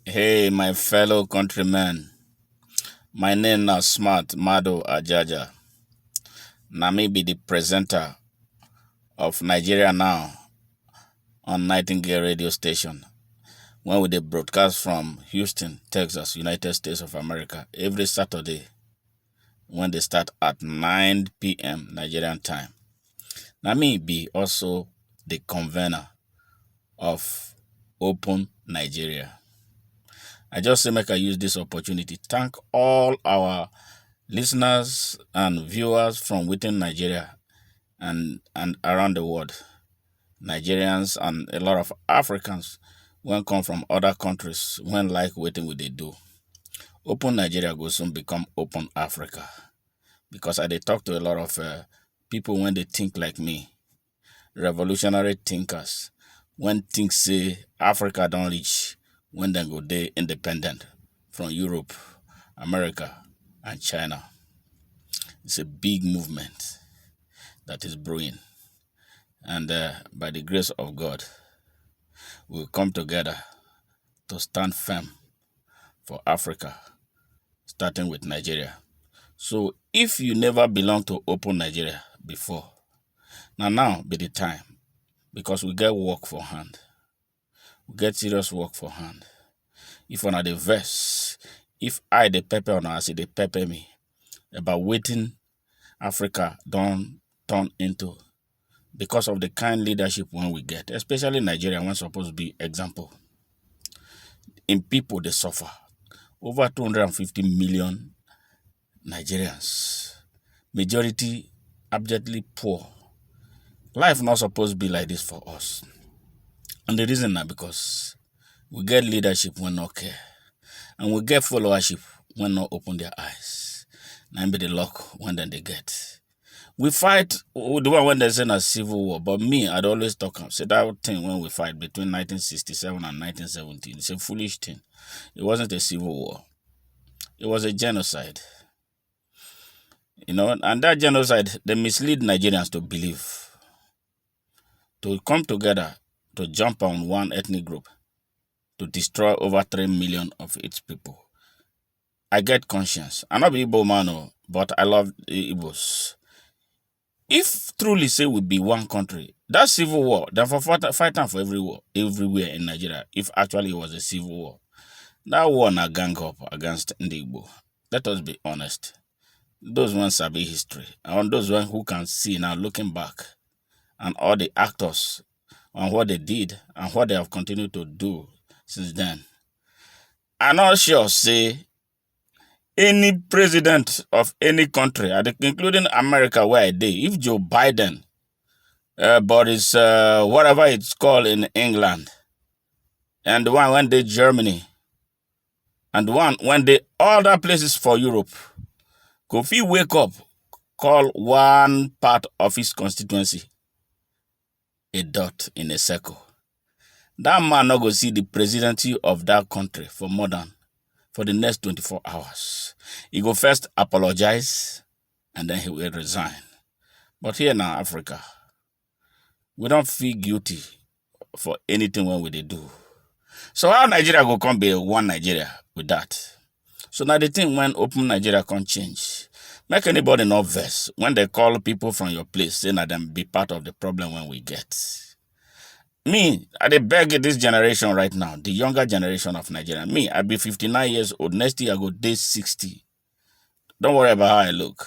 Hey, my fellow countrymen. My name na Smart Mado Ajaja. Na me be the presenter of Nigeria Now on Nightingale radio station. When we dey broadcast from Houston, Texas, United States of America, every Saturday when they start at 9 p.m. Nigerian time. Na me be also the convener of Open Nigeria. I just say make I use this opportunity to thank all our listeners and viewers from within Nigeria and around the world. Nigerians and a lot of Africans when come from other countries when like waiting what they do. Open Nigeria will soon become Open Africa because I dey talk to a lot of people when they think like me, revolutionary thinkers, when think say Africa don't reach when they go dey independent from Europe, America, and China. It's a big movement that is brewing. And by the grace of God, we'll come together to stand firm for Africa, starting with Nigeria. So if you never belong to Open Nigeria before, now be the time, because we get work for hand. We get serious work for hand. If on the verse, if I the pepper on as they pepper me about waiting Africa don't turn into because of the kind leadership when we get, especially Nigeria when supposed to be example. In people they suffer. Over 250 million Nigerians. Majority abjectly poor. Life not supposed to be like this for us. And the reason is because we get leadership when not care. And we get followership when not open their eyes. Now be the luck when then they get. We fight the one when they say a civil war, but me, I'd always talk say that thing when we fight between 1967 and 1917. It's a foolish thing. It wasn't a civil war. It was a genocide. And that genocide, they mislead Nigerians to believe, to come together, to jump on one ethnic group, to destroy over 3 million of its people. I get conscience. I'm not Igbo man, but I love the Igbos. If truly say we be one country, that civil war, then for fighting for everywhere in Nigeria, if actually it was a civil war, that war na gang up against the Igbo. Let us be honest. Those ones sabi history, and those ones who can see now looking back, and all the actors on what they did and what they have continued to do since then. I'm not sure say any president of any country, including America where I did, if Joe Biden, Boris, whatever it's called in England, and the one when they Germany, and the one when they other places for Europe, Kofi wake up, call one part of his constituency a dot in a circle. That man not go see the presidency of that country for the next 24 hours. He go first apologize and then he will resign. But here now, Africa, we don't feel guilty for anything when we do. So how Nigeria go come be one Nigeria with that? So now the thing when Open Nigeria can change. Make anybody not vex when they call people from your place saying that them be part of the problem when we get. Me, I dey beg this generation right now, the younger generation of Nigeria. Me, I be 59 years old. Next year I go day 60. Don't worry about how I look.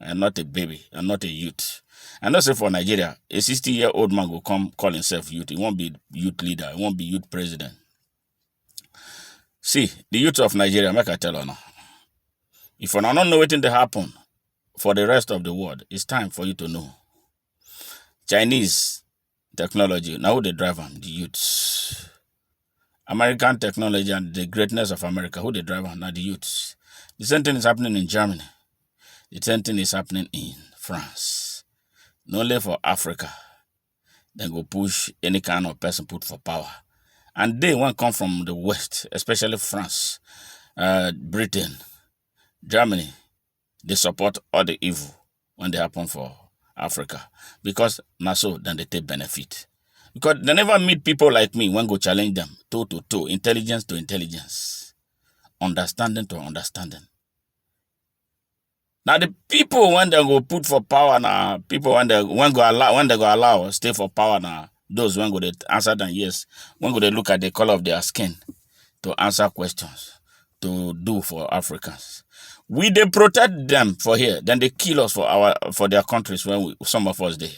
I'm not a baby. I'm not a youth. I know say for Nigeria, a 60-year-old man will come call himself youth. He won't be youth leader. He won't be youth president. See, the youth of Nigeria, make I tell you now. If you don't know what they happen for the rest of the world, it's time for you to know. Chinese technology, now they drive on the youths. American technology and the greatness of America, who they drive on, now the youths. The same thing is happening in Germany. The same thing is happening in France. Not only for Africa, they go push any kind of person put for power. And they won't come from the West, especially France, Britain, Germany. They support all the evil when they happen for Africa. Because now so then they take benefit. Because they never meet people like me when go challenge them, toe to toe, intelligence to intelligence, understanding to understanding. Now the people when they go put for power now, people when they go allow stay for power now, those when go they answer them yes, when go they look at the color of their skin to answer questions, to do for Africans. We they protect them for here, then they kill us for their countries when some of us they.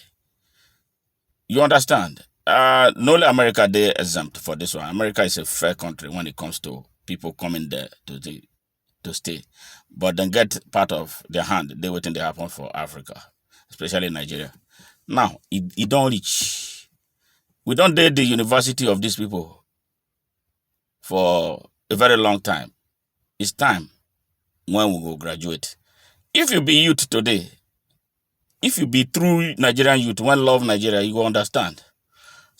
You understand? No only America they exempt for this one. America is a fair country when it comes to people coming there to stay. But then get part of their hand, they waiting to happen for Africa, especially Nigeria. Now, it don't reach. We don't date the university of these people for a very long time. It's time when we go graduate. If you be youth today, if you be true Nigerian youth, when love Nigeria, you go understand.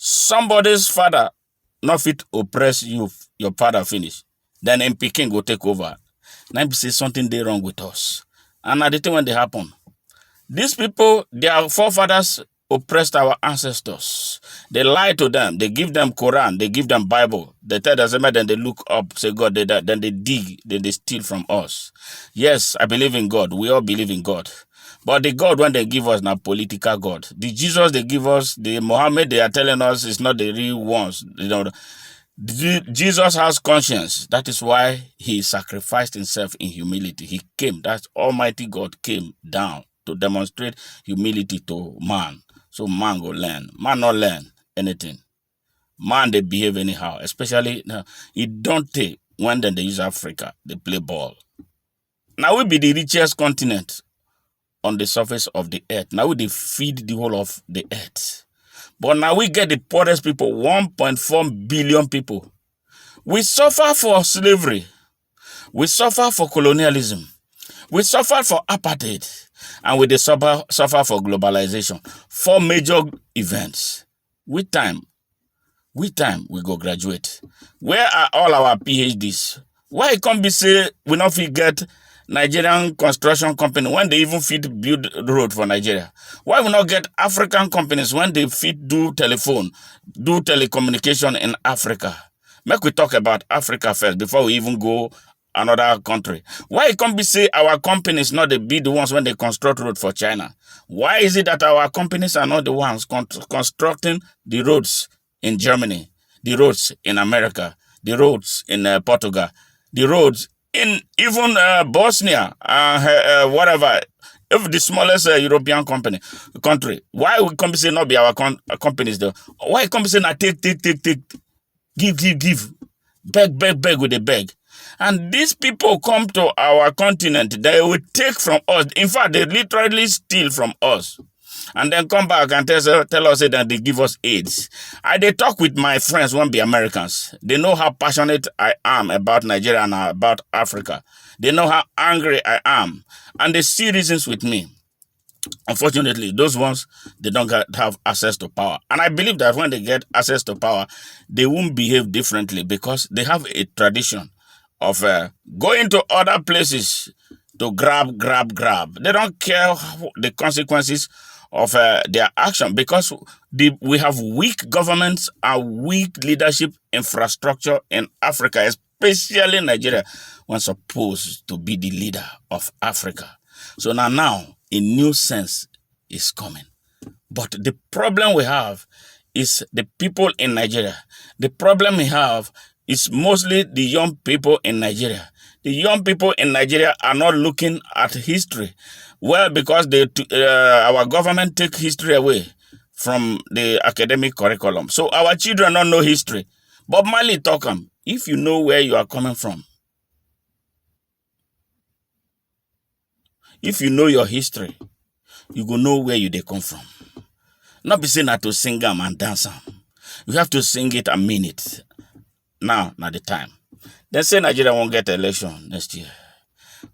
Somebody's father not fit oppress you, your father finish. Then in Peking go take over. Now you say something they wrong with us. And at the time when they happen, these people, their forefathers oppressed our ancestors. They lie to them. They give them Quran. They give them Bible. They tell them, then they look up, say God did that. Then they dig. Then they steal from us. Yes, I believe in God. We all believe in God. But the God when they give us now political God. The Jesus they give us, the Muhammad they are telling us is not the real ones. You know, Jesus has conscience. That is why he sacrificed himself in humility. He came. That Almighty God came down to demonstrate humility to man. So man go learn. Man not learn anything. Man they behave anyhow. Especially now, it don't take when then they use Africa, they play ball. Now we be the richest continent on the surface of the earth. Now we they feed the whole of the earth. But now we get the poorest people, 1.4 billion people. We suffer for slavery. We suffer for colonialism. We suffer for apartheid. And we suffer for globalization. 4 major events. With time we go graduate. Where are all our PhDs? Why it can't be say we not fit get Nigerian construction company when they even fit build road for Nigeria? Why we not get African companies when they fit do telephone, do telecommunication in Africa? Make we talk about Africa first before we even go another country. Why it can't be say our companies not the be the ones when they construct road for China? Why is it that our companies are not the ones constructing the roads in Germany, the roads in America, the roads in Portugal, the roads in even Bosnia, whatever, if the smallest European country, why we come say not be our companies though? Why come say not take, give, beg with the beg? And these people come to our continent, they will take from us. In fact, they literally steal from us. And then come back and tell us that they give us AIDS. They talk with my friends, won't be Americans. They know how passionate I am about Nigeria and about Africa. They know how angry I am. And they see reasons with me. Unfortunately, those ones, they don't have access to power. And I believe that when they get access to power, they won't behave differently because they have a tradition of going to other places to grab. They don't care the consequences of their action because we have weak governments and weak leadership infrastructure in Africa, especially Nigeria, when supposed to be the leader of Africa. So now a new sense is coming. But the problem we have is the people in Nigeria. The problem we have is mostly the young people in Nigeria. The young people in Nigeria are not looking at history. Well, because our government take history away from the academic curriculum. So our children don't know history. Bob Marley talk them. If you know where you are coming from, if you know your history, you go know where you they come from. Not be saying that to sing them and dance them. You have to sing it and mean it. Now, not the time. They say Nigeria won't get election next year.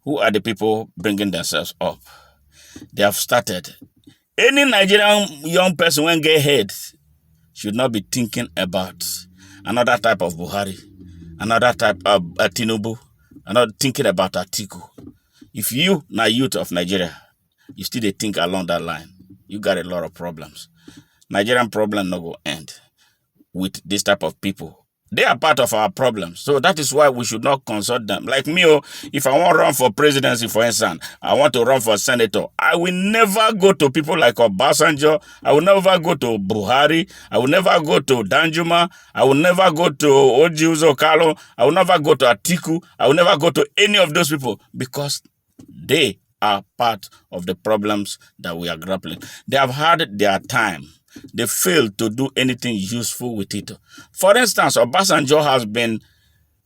Who are the people bringing themselves up? They have started. Any Nigerian young person when get ahead should not be thinking about another type of Buhari, another type of Tinubu, another thinking about Atiku. If you, na youth of Nigeria, you still they think along that line, you got a lot of problems. Nigerian problem no go end. with this type of people. They are part of our problems. So that is why we should not consult them. Like me, if I want to run for presidency, for instance, I want to run for senator, I will never go to people like Obasanjo. I will never go to Buhari. I will never go to Danjuma. I will never go to Oji Uzor Kalu. I will never go to Atiku. I will never go to any of those people because they are part of the problems that we are grappling. They have had their time. They failed to do anything useful with it. For instance, Obasanjo has been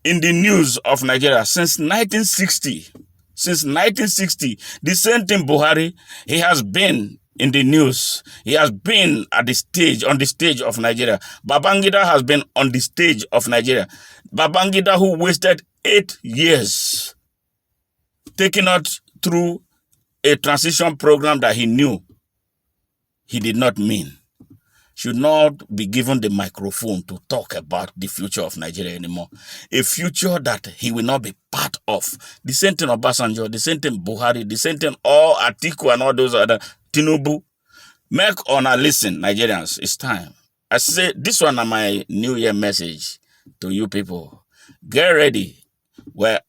in the news of Nigeria since 1960. Since 1960, the same thing Buhari, he has been in the news. He has been at the stage, on the stage of Nigeria. Babangida has been on the stage of Nigeria. Babangida, who wasted 8 years taking us through a transition program that he knew he did not mean, should not be given the microphone to talk about the future of Nigeria anymore. A future that he will not be part of. The same thing Obasanjo, the same thing Buhari, the same thing all Atiku and all those other Tinubu. Make una listen, Nigerians. It's time. I say this one is my New Year message to you people. Get ready. Well,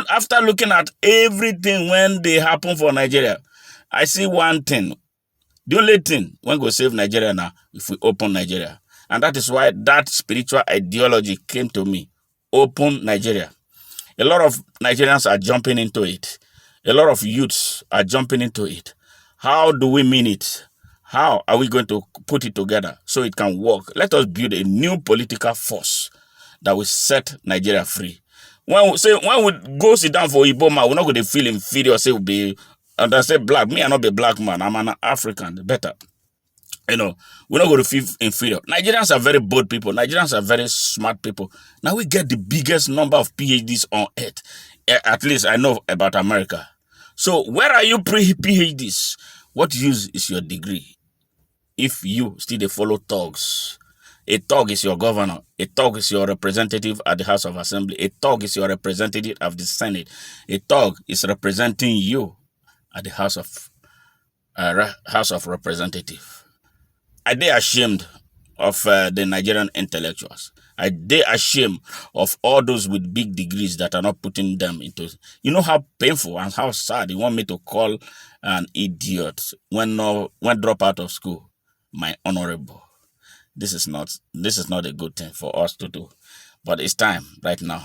after looking at everything when they happen for Nigeria, I see one thing. The only thing when go save Nigeria now, if we open Nigeria. And that is why that spiritual ideology came to me. Open Nigeria. A lot of Nigerians are jumping into it. A lot of youths are jumping into it. How do we mean it? How are we going to put it together so it can work? Let us build a new political force that will set Nigeria free. When we go sit down for Iboma, we're not going to feel inferior, say we'll be, and I say black. Me, I'm not a black man. I'm an African. Better. We're not going to feel inferior. Nigerians are very bold people. Nigerians are very smart people. Now we get the biggest number of PhDs on earth. At least I know about America. So where are you PhDs? What use is your degree if you still follow thugs? A thug is your governor. A thug is your representative at the House of Assembly. A thug is your representative at the Senate. A thug is representing you at the House of Representatives. Are they ashamed of the Nigerian intellectuals? Are they ashamed of all those with big degrees that are not putting them into? You know how painful and how sad you want me to call an idiot when drop out of school, my honorable. This is not a good thing for us to do. But it's time right now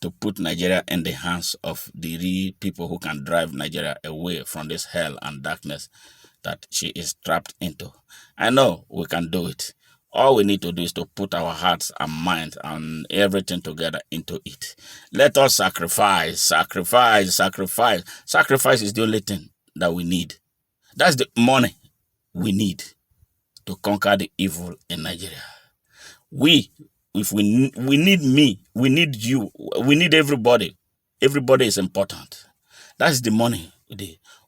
to put Nigeria in the hands of the real people who can drive Nigeria away from this hell and darkness that she is trapped into. I know we can do it. All we need to do is to put our hearts and minds and everything together into it. Let us sacrifice. Sacrifice is the only thing that we need. That's the money we need to conquer the evil in Nigeria. We need me, we need you, we need everybody. Everybody is important. That's the money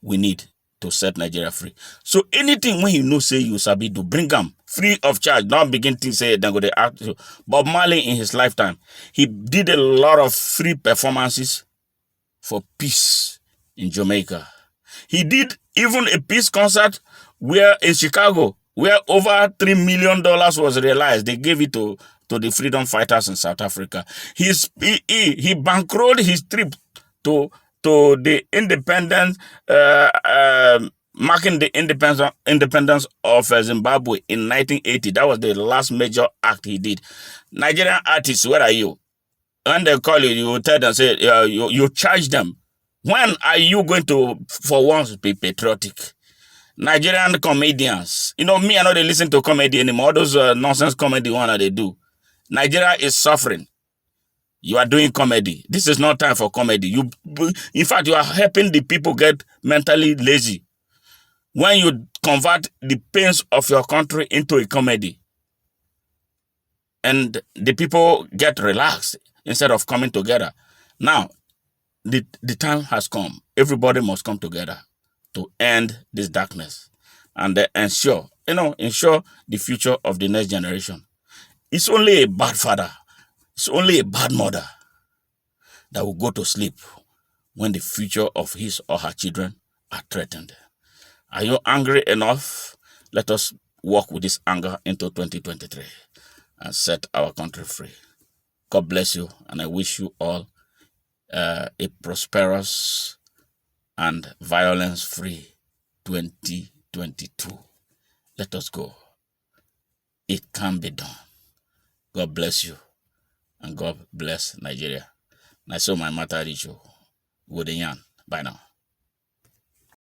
we need to set Nigeria free. So anything when you know say you sabi do, bring them free of charge. Don't begin to say then go to act. Bob Marley in his lifetime, he did a lot of free performances for peace in Jamaica. He did even a peace concert where in Chicago, where over $3 million was realized. They gave it to the freedom fighters in South Africa. He bankrolled his trip to the independence, marking the independence of Zimbabwe in 1980. That was the last major act he did. Nigerian artists, where are you? When they call you, you tell them, say, you charge them. When are you going to, for once, be patriotic? Nigerian comedians. Me, I know they listen to comedy anymore. All those nonsense comedy one that they do. Nigeria is suffering. You are doing comedy. This is not time for comedy. In fact, you are helping the people get mentally lazy. When you convert the pains of your country into a comedy, and the people get relaxed instead of coming together. Now, the time has come. Everybody must come together to end this darkness and ensure the future of the next generation. It's only a bad father, it's only a bad mother that will go to sleep when the future of his or her children are threatened. Are you angry enough? Let us walk with this anger into 2023. and set our country free. God bless you, and I wish you all a prosperous and violence-free 2022. Let us go. It can be done. God bless you, and God bless Nigeria. Na so my matter reach you. Good yan. Bye now.